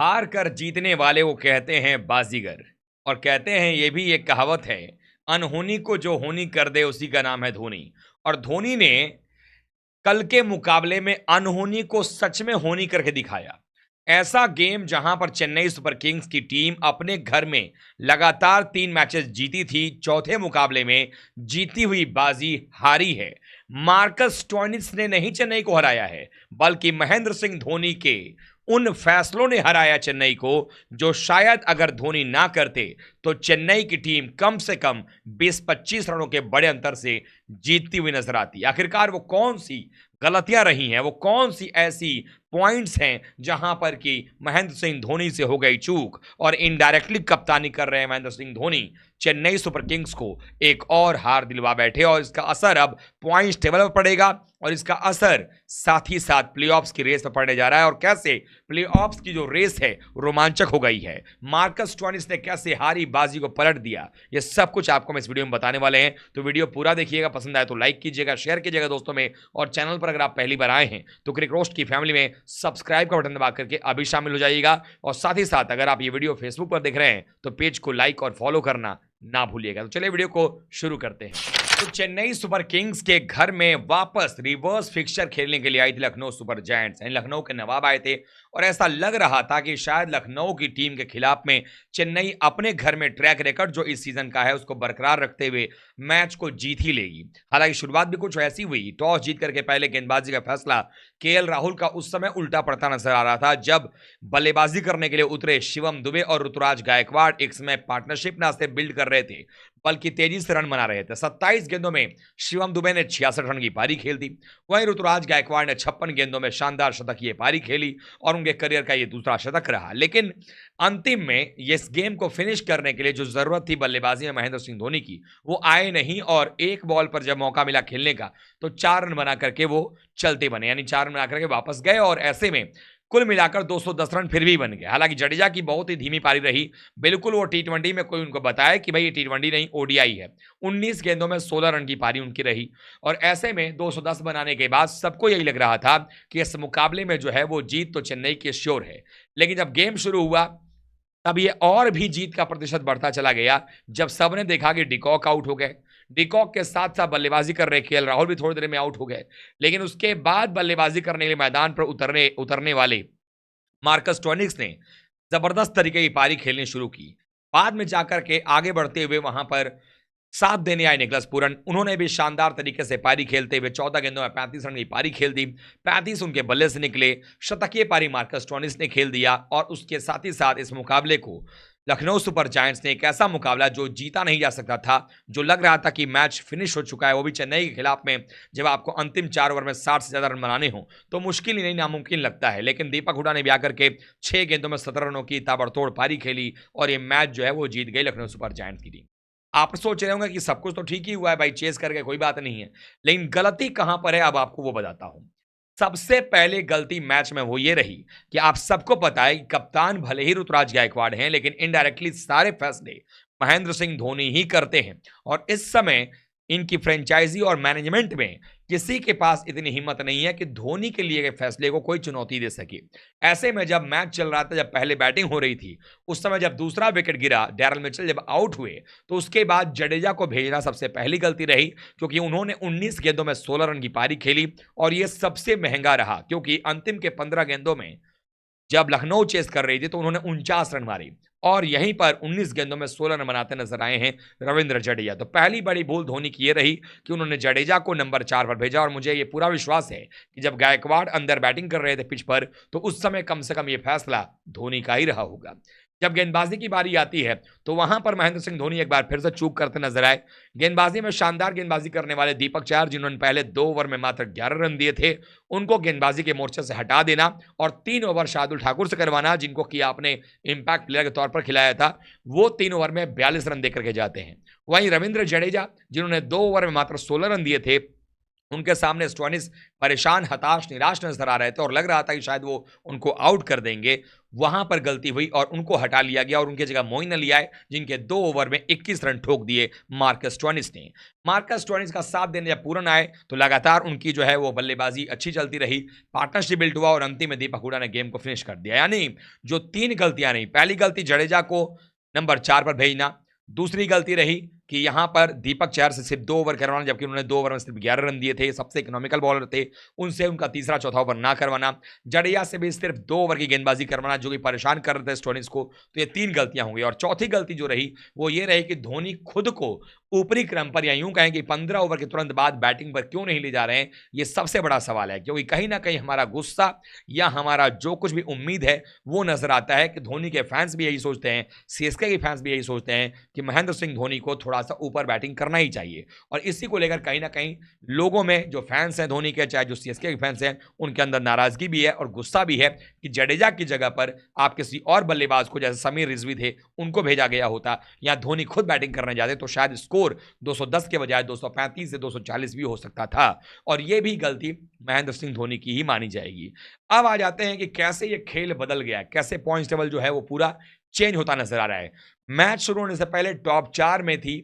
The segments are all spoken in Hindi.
हार कर जीतने वाले को कहते हैं बाजीगर। और कहते हैं ये भी एक कहावत है, अनहोनी को जो होनी कर दे उसी का नाम है धोनी। और धोनी ने कल के मुकाबले में अनहोनी को सच में होनी करके दिखाया। ऐसा गेम जहां पर चेन्नई सुपर किंग्स की टीम अपने घर में लगातार 3 मैचेस जीती थी, चौथे मुकाबले में जीती हुई बाजी हारी है। मार्कस स्टोइनिस ने नहीं चेन्नई को हराया है, बल्कि महेंद्र सिंह धोनी के उन फैसलों ने हराया चेन्नई को, जो शायद अगर धोनी ना करते तो चेन्नई की टीम कम से कम 20-25 रनों के बड़े अंतर से जीतती हुई नजर आती। आखिरकार वो कौन सी गलतियां रही हैं, वो कौन सी ऐसी पॉइंट्स हैं जहां पर कि महेंद्र सिंह धोनी से हो गई चूक और इनडायरेक्टली कप्तानी कर रहे हैं महेंद्र सिंह धोनी, चेन्नई सुपर किंग्स को एक और हार दिलवा बैठे। और इसका असर अब पॉइंट्स टेबल पर पड़ेगा और इसका असर साथ ही साथ प्लेऑफ्स की रेस पर पड़ने जा रहा है। और कैसे प्लेऑफ्स की जो रेस है रोमांचक हो गई है, मार्कस स्टोइनिस ने कैसे हारी बाजी को पलट दिया, ये सब कुछ आपको हम इस वीडियो में बताने वाले हैं। तो वीडियो पूरा देखिएगा, पसंद आए तो लाइक कीजिएगा, शेयर कीजिएगा दोस्तों में, और चैनल पर अगर आप पहली बार आए हैं तो क्रिक रोस्ट की फैमिली में सब्सक्राइब का बटन दबा करके अभी शामिल हो जाइएगा। और साथ ही साथ अगर आप ये वीडियो फेसबुक पर देख रहे हैं तो पेज को लाइक और फॉलो करना ना भूलिएगा। तो चलिए वीडियो को शुरू करते हैं। तो चेन्नई सुपर किंग्स के घर में वापस रिवर्स फिक्सचर खेलने के लिए आई थी लखनऊ सुपर जायंट्स, यानी लखनऊ के नवाब आए थे। और ऐसा लग रहा था कि शायद लखनऊ की टीम के खिलाफ में चेन्नई अपने घर में ट्रैक रिकॉर्ड जो इस सीजन का है उसको बरकरार रखते हुए मैच को जीत ही लेगी। हालांकि शुरुआत भी कुछ ऐसी हुई, टॉस जीत करके पहले गेंदबाजी का फैसला केएल राहुल का उस समय उल्टा पड़ता नजर आ रहा था, जब बल्लेबाजी करने के लिए उतरे शिवम दुबे और ऋतुराज गायकवाड़ एक समय पार्टनरशिप ना से बिल्ड कर रहे थे बल्कि तेजी से रन बना रहे थे। 27 गेंदों में शिवम दुबे ने 66 रन की पारी खेल दी, वहीं ऋतुराज गायकवाड़ ने 56 गेंदों में शानदार शतकीय पारी खेली और उनके करियर का यह दूसरा शतक रहा। लेकिन अंतिम में इस गेम को फिनिश करने के लिए जो जरूरत थी बल्लेबाजी में महेंद्र सिंह धोनी की, वो आए नहीं। और एक बॉल पर जब मौका मिला खेलने का तो 4 रन बना करके वो चलते बने, यानी 4 रन बना करके वापस गए और ऐसे में कुल मिलाकर 210 रन फिर भी बन गए। हालांकि जडेजा की बहुत ही धीमी पारी रही, बिल्कुल वो टी20 में कोई उनको बताया कि भाई ये टी20 नहीं ओडीआई है। 19 गेंदों में 16 रन की पारी उनकी रही और ऐसे में 210 बनाने के बाद सबको यही लग रहा था कि इस मुकाबले में जो है वो जीत तो चेन्नई की श्योर है। लेकिन जब गेम शुरू हुआ तब ये और भी जीत का प्रतिशत बढ़ता चला गया, जब सबने देखा कि डिकॉक आउट हो गए। डिकॉक के साथ साथ बल्लेबाजी कर रहे केएल राहुल भी थोड़ी देर में आउट हो गए। लेकिन उसके बाद बल्लेबाजी करने के लिए मैदान पर उतरने वाले मार्कस स्टोइनिस ने जबरदस्त तरीके की पारी खेलनी शुरू की। बाद में जाकर के आगे बढ़ते हुए वहां पर साथ देने आए निकलस पूरन, उन्होंने भी शानदार तरीके से पारी खेलते हुए 14 गेंदों में 35 रन की पारी खेल दी। 35 उनके बल्ले से निकले, शतकीय पारी मार्कस स्टोइनिस ने खेल दिया। और उसके साथ ही साथ इस मुकाबले को लखनऊ सुपर जायंट्स ने एक ऐसा मुकाबला जो जीता नहीं जा सकता था, जो लग रहा था कि मैच फिनिश हो चुका है, वो भी चेन्नई के खिलाफ में जब आपको अंतिम 4 ओवर में 60 से ज्यादा रन बनाने हो तो मुश्किल ही नहीं नामुमकिन लगता है। लेकिन दीपक हुडा ने भी आकर के 6 गेंदों में 17 रनों की ताबड़तोड़ पारी खेली और ये मैच जो है वो जीत गई लखनऊ सुपर जायंट्स की टीम। आप सोच रहे होंगे कि सब कुछ तो ठीक ही हुआ है भाई, चेस करके कोई बात नहीं है, लेकिन गलती कहां पर है अब आपको वो बताता हूं। सबसे पहले गलती मैच में वो ये रही कि आप सबको पता है कि कप्तान भले ही ऋतुराज गायकवाड़ हैं, लेकिन इनडायरेक्टली सारे फैसले महेंद्र सिंह धोनी ही करते हैं। और इस समय इनकी फ्रेंचाइजी और मैनेजमेंट में किसी के पास इतनी हिम्मत नहीं है कि धोनी के लिए फैसले को कोई चुनौती दे सके। ऐसे में जब मैच चल रहा था, जब पहले बैटिंग हो रही थी, उस समय जब दूसरा विकेट गिरा, डैरल मिचेल जब आउट हुए, तो उसके बाद जडेजा को भेजना सबसे पहली गलती रही, क्योंकि उन्होंने 19 गेंदों में 16 रन की पारी खेली और यह सबसे महंगा रहा, क्योंकि अंतिम के 15 गेंदों में जब लखनऊ चेस कर रही थी तो उन्होंने 49 रन मारी और यहीं पर 19 गेंदों में 16 रन बनाते नजर आए हैं रविंद्र जडेजा। तो पहली बड़ी भूल धोनी की ये रही कि उन्होंने जडेजा को नंबर 4 पर भेजा। और मुझे ये पूरा विश्वास है कि जब गायकवाड़ अंदर बैटिंग कर रहे थे पिच पर, तो उस समय कम से कम ये फैसला धोनी का ही रहा होगा। जब गेंदबाजी की बारी आती है तो वहां पर महेंद्र सिंह धोनी एक बार फिर से चूक करते नजर आए। गेंदबाजी में शानदार गेंदबाजी करने वाले दीपक चार, जिन्होंने पहले 2 ओवर में मात्र 11 रन दिए थे, उनको गेंदबाजी के मोर्चे से हटा देना और 3 ओवर शार्दुल ठाकुर से करवाना, जिनको कि आपने इंपैक्ट प्लेयर के तौर पर खिलाया था, वो 3 ओवर में 42 रन देकर के जाते हैं। वहीं रविंद्र जडेजा, जिन्होंने 2 ओवर में मात्र 16 रन दिए थे, उनके सामने स्टोइनिस परेशान, हताश, निराश नजर आ रहे थे और लग रहा था कि शायद वो उनको आउट कर देंगे। वहां पर गलती हुई और उनको हटा लिया गया और उनकी जगह मोइन अली आए, जिनके 2 ओवर में 21 रन ठोक दिए मार्कस स्टोइनिस ने। मार्कस स्टोइनिस का साथ देने जब पूरन आए तो लगातार उनकी जो है वो बल्लेबाजी अच्छी चलती रही, पार्टनरशिप बिल्ड हुआ और अंतिम में दीपक हुडा ने गेम को फिनिश कर दिया। यानी जो 3 गलतियां रही, पहली गलती जडेजा को नंबर 4 पर भेजना, दूसरी गलती रही कि यहां पर दीपक चहर से सिर्फ 2 ओवर करवाना, जबकि उन्होंने 2 ओवर में सिर्फ 11 रन दिए थे, सबसे इकोनॉमिकल बॉलर थे, उनसे उनका तीसरा चौथा ओवर ना करवाना, जडेजा से भी सिर्फ 2 ओवर की गेंदबाजी करवाना जो कि परेशान कर रहे थे स्टोइनिस को। तो ये 3 गलतियां होंगी और चौथी गलती जो रही वो ये रही कि धोनी खुद को ऊपरी क्रम पर, या यूं कहें कि 15 ओवर के तुरंत बाद बैटिंग पर क्यों नहीं ले जा रहे हैं, ये सबसे बड़ा सवाल है। क्योंकि कहीं ना कहीं हमारा गुस्सा या हमारा जो कुछ भी उम्मीद है वो नजर आता है कि धोनी के फैंस भी यही सोचते हैं, सीएसके के फैंस भी यही सोचते हैं कि महेंद्र सिंह धोनी को थोड़ा सा ऊपर बैटिंग करना ही चाहिए। और इसी को लेकर कहीं ना कहीं लोगों में, जो फैंस हैं धोनी के, चाहे जो सीएसके के फैंस हैं, उनके अंदर नाराजगी भी है और गुस्सा भी है कि जडेजा की जगह पर आप किसी और बल्लेबाज को, जैसे समीर रिजवी थे, उनको भेजा गया होता या धोनी खुद बैटिंग करने जाते तो शायद स्कोर 210 के बजाय 235 से 240 भी हो सकता था। और यह भी गलती महेंद्र सिंह धोनी की ही मानी जाएगी। अब आ जाते हैं कि कैसे ये खेल बदल गया है, कैसे पॉइंट्स टेबल जो है वो पूरा चेंज होता नजर आ रहा है। मैच शुरू होने से पहले टॉप 4 में थी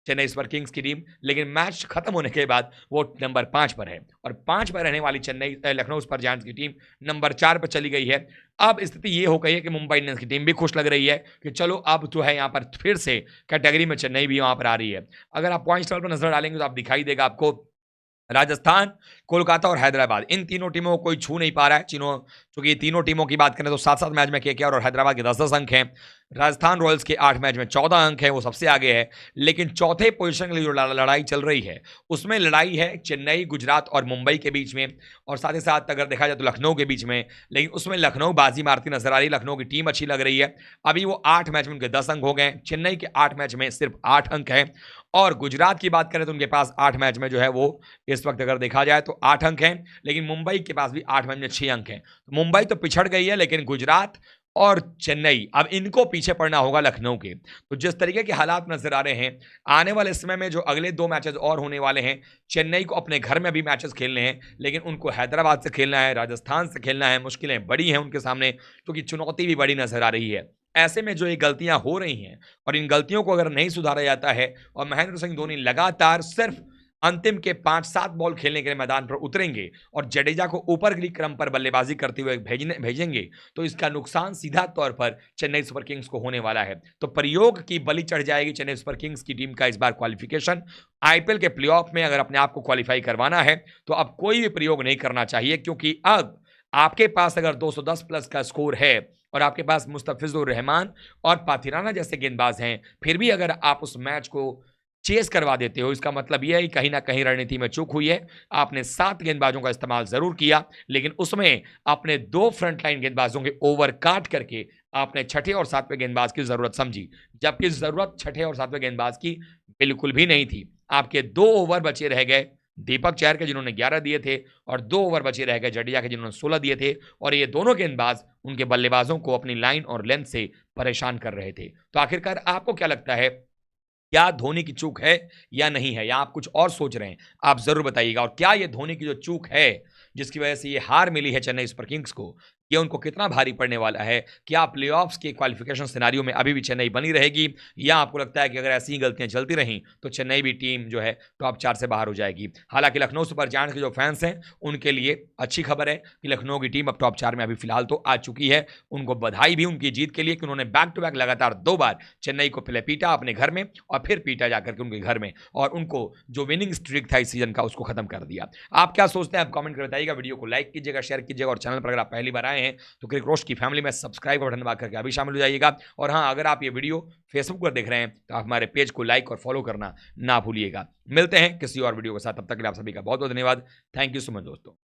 चेन्नई सुपर किंग्स की टीम, लेकिन मैच खत्म होने के बाद वो नंबर 5 पर है और 5 पर रहने वाली लखनऊ सुपर जायंट्स की टीम नंबर 4 पर चली गई है। अब स्थिति ये हो गई है कि मुंबई इंडियंस की टीम भी खुश लग रही है कि चलो अब जो है यहाँ पर फिर से कैटेगरी में चेन्नई भी वहां पर आ रही है। अगर आप पॉइंट्स टेबल पर नजर डालेंगे तो आप दिखाई देगा आपको राजस्थान, कोलकाता और हैदराबाद, इन तीनों टीमों को कोई छू नहीं पा रहा है। चूंकि तीनों टीमों की बात करें तो 7-7 मैच में केकेआर और हैदराबाद के 10-10 अंक हैं। राजस्थान रॉयल्स के 8 मैच में 14 अंक हैं, वो सबसे आगे है। लेकिन चौथे पोजीशन के लिए जो लड़ाई चल रही है, उसमें लड़ाई है चेन्नई, गुजरात और मुंबई के बीच में, और साथ ही साथ अगर देखा जाए तो लखनऊ के बीच में। लेकिन उसमें लखनऊ बाजी मारती नजर आ रही है, लखनऊ की टीम अच्छी लग रही है। अभी वो 8 मैच में उनके 10 अंक हो गए, चेन्नई के 8 मैच में सिर्फ 8 अंक हैं। और गुजरात की बात करें तो उनके पास 8 मैच में जो है वो इस वक्त अगर देखा जाए तो 8 अंक हैं, लेकिन मुंबई के पास भी 8 मैच में 6 अंक हैं। तो मुंबई तो पिछड़ गई है, लेकिन गुजरात और चेन्नई, अब इनको पीछे पड़ना होगा लखनऊ के। तो जिस तरीके के हालात नजर आ रहे हैं, आने वाले समय में जो अगले 2 मैचेस और होने वाले हैं, चेन्नई को अपने घर में भी मैचेस खेलने हैं, लेकिन उनको हैदराबाद से खेलना है, राजस्थान से खेलना है, मुश्किलें बड़ी हैं उनके सामने, क्योंकि चुनौती भी बड़ी नजर आ रही है। ऐसे में जो ये गलतियां हो रही हैं और इन गलतियों को अगर नहीं सुधारा जाता है और महेंद्र सिंह धोनी लगातार सिर्फ अंतिम के 5-7 बॉल खेलने के लिए मैदान पर उतरेंगे और जडेजा को ऊपर की क्रम पर बल्लेबाजी करते हुए भेजेंगे, तो इसका नुकसान सीधा तौर पर चेन्नई सुपर किंग्स को होने वाला है। तो प्रयोग की बलि चढ़ जाएगी चेन्नई सुपर किंग्स की टीम का इस बार क्वालिफिकेशन। आईपीएल के प्लेऑफ में अगर अपने आप को क्वालिफाई करवाना है तो अब कोई भी प्रयोग नहीं करना चाहिए, क्योंकि अब आपके पास अगर 210 प्लस का स्कोर है और आपके पास मुस्तफिजुर रहमान और पाथिराना जैसे गेंदबाज हैं, फिर भी अगर आप उस मैच को चेस करवा देते हो, इसका मतलब यह है कि कहीं ना कहीं रणनीति में चूक हुई है। आपने 7 गेंदबाजों का इस्तेमाल जरूर किया, लेकिन उसमें आपने 2 फ्रंटलाइन गेंदबाजों के ओवर काट करके आपने छठे और 7वें गेंदबाज की जरूरत समझी, जबकि जरूरत छठे और 7वें गेंदबाज की बिल्कुल भी नहीं थी। आपके 2 ओवर बचे रह गए दीपक चहर के, जिन्होंने 11 दिए थे, और 2 ओवर बचे रह गए जडेजा के, जिन्होंने 16 दिए थे। और ये दोनों गेंदबाज उनके बल्लेबाजों को अपनी लाइन और लेंथ से परेशान कर रहे थे। तो आखिरकार आपको क्या लगता है, क्या धोनी की चूक है या नहीं है, या आप कुछ और सोच रहे हैं? आप जरूर बताइएगा। और क्या ये धोनी की जो चूक है जिसकी वजह से ये हार मिली है चेन्नई सुपर किंग्स को, ये उनको कितना भारी पड़ने वाला है? क्या प्लेऑफ्स के क्वालिफिकेशन सिनेरियो में अभी भी चेन्नई बनी रहेगी, या आपको लगता है कि अगर ऐसी ही गलतियां चलती रहीं तो चेन्नई भी टीम जो है टॉप 4 से बाहर हो जाएगी? हालांकि लखनऊ सुपर जायंट्स के जो फैंस हैं उनके लिए अच्छी खबर है कि लखनऊ की टीम अब टॉप 4 में अभी फिलहाल तो आ चुकी है। उनको बधाई भी उनकी जीत के लिए कि उन्होंने बैक टू बैक लगातार 2 बार चेन्नई को पहले पीटा अपने घर में और फिर पीटा जाकर के उनके घर में, और उनको जो विनिंग स्ट्रीक था इस सीजन का उसको खत्म कर दिया। आप क्या सोचते हैं, आप कमेंट कर बताइएगा। वीडियो को लाइक कीजिएगा, शेयर कीजिएगा, और चैनल पर अगर आप पहली बार आए हैं तो क्रिक रोस्ट की फैमिली में सब्सक्राइब बटन दबा करके अभी शामिल हो जाइएगा। और हाँ, अगर आप ये वीडियो फेसबुक पर देख रहे हैं तो आप हमारे पेज को लाइक और फॉलो करना ना भूलिएगा। मिलते हैं किसी और वीडियो के साथ, तब तक के लिए आप सभी का बहुत बहुत धन्यवाद। थैंक यू सो मच दोस्तों।